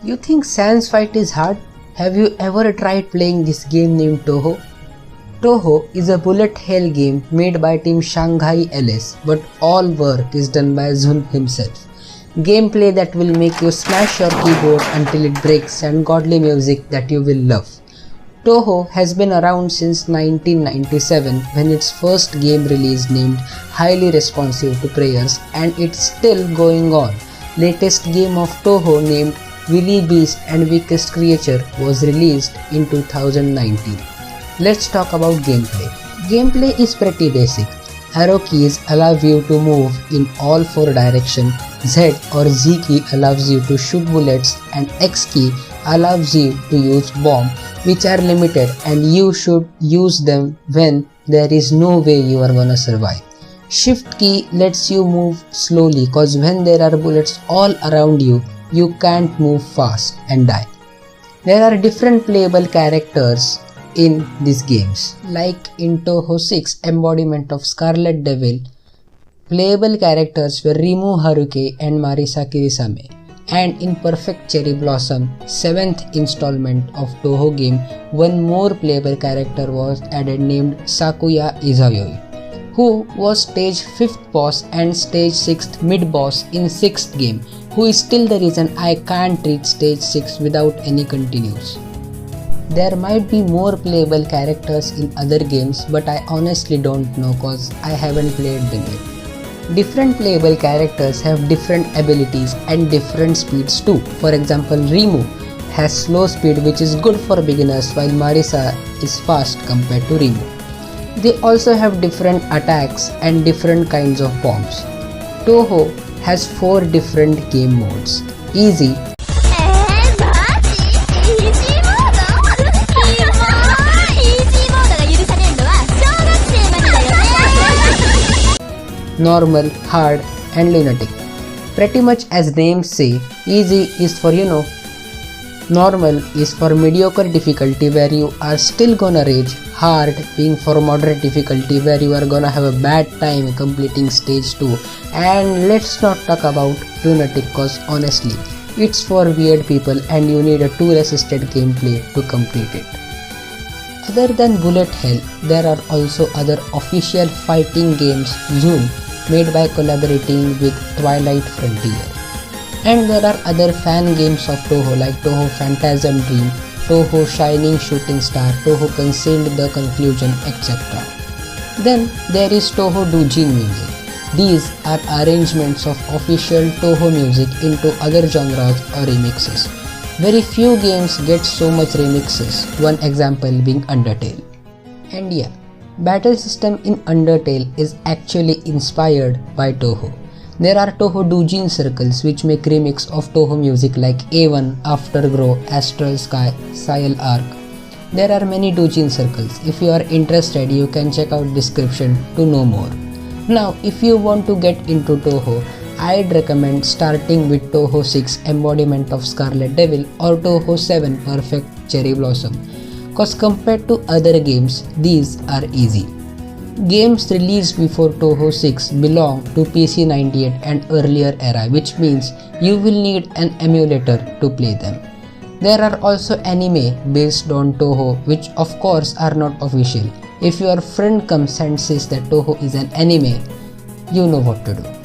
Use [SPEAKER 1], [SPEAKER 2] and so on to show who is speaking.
[SPEAKER 1] You think Sans Fight is hard? Have you ever tried playing this game named Touhou? Touhou is a bullet hell game made by Team Shanghai LS, but all work is done by Zun himself. Gameplay that will make you smash your keyboard until it breaks and godly music that you will love. Touhou has been around since 1997 when its first game release named Highly Responsive to Prayers, and it's still going on. Latest game of Touhou named Willy Beast and Weakest Creature was released in 2019. Let's talk about gameplay. Gameplay is pretty basic. Arrow keys allow you to move in all four directions, Z or Z key allows you to shoot bullets, and X key allows you to use bombs, which are limited and you should use them when there is no way you are gonna survive. Shift key lets you move slowly cause when there are bullets all around you, you can't move fast and die. There are different playable characters in these games. Like in Touhou 6 Embodiment of Scarlet Devil, playable characters were Rimu Haruke and Marisa Kirisame. And in Perfect Cherry Blossom, 7th installment of Touhou game, one more playable character was added named Sakuya Izayoi, who was stage 5th boss and stage 6th mid boss in 6th game, who is still the reason I can't reach stage 6 without any continues. There might be more playable characters in other games, but I honestly don't know cause I haven't played them yet. Different playable characters have different abilities and different speeds too. For example, Rimu has slow speed which is good for beginners, while Marisa is fast compared to Rimu. They also have different attacks and different kinds of bombs. Touhou has 4 different game modes: Easy, Normal, Hard and Lunatic. Pretty much as names say, Easy is for Normal is for mediocre difficulty where you are still gonna rage, Hard being for moderate difficulty where you are gonna have a bad time completing stage 2, and let's not talk about Lunatic cause honestly, it's for weird people and you need a tool assisted gameplay to complete it. Other than Bullet Hell, there are also other official fighting games Zun made by collaborating with Twilight Frontier. And there are other fan games of Touhou like Touhou Phantasm Dream, Touhou Shining Shooting Star, Touhou Concealed the Conclusion, etc. Then there is Touhou Doujin music. These are arrangements of official Touhou music into other genres or remixes. Very few games get so much remixes, one example being Undertale. And yeah, battle system in Undertale is actually inspired by Touhou. There are Touhou Doujin circles which make remix of Touhou music like A1, Afterglow, Astral Sky, Ciel Arc. There are many Doujin circles. If you are interested, you can check out description to know more. Now, if you want to get into Touhou, I'd recommend starting with Touhou 6 Embodiment of Scarlet Devil or Touhou 7 Perfect Cherry Blossom, cause compared to other games, these are easy. Games released before Touhou 6 belong to PC 98 and earlier era, which means you will need an emulator to play them. There are also anime based on Touhou which of course are not official. If your friend comes and says that Touhou is an anime, you know what to do.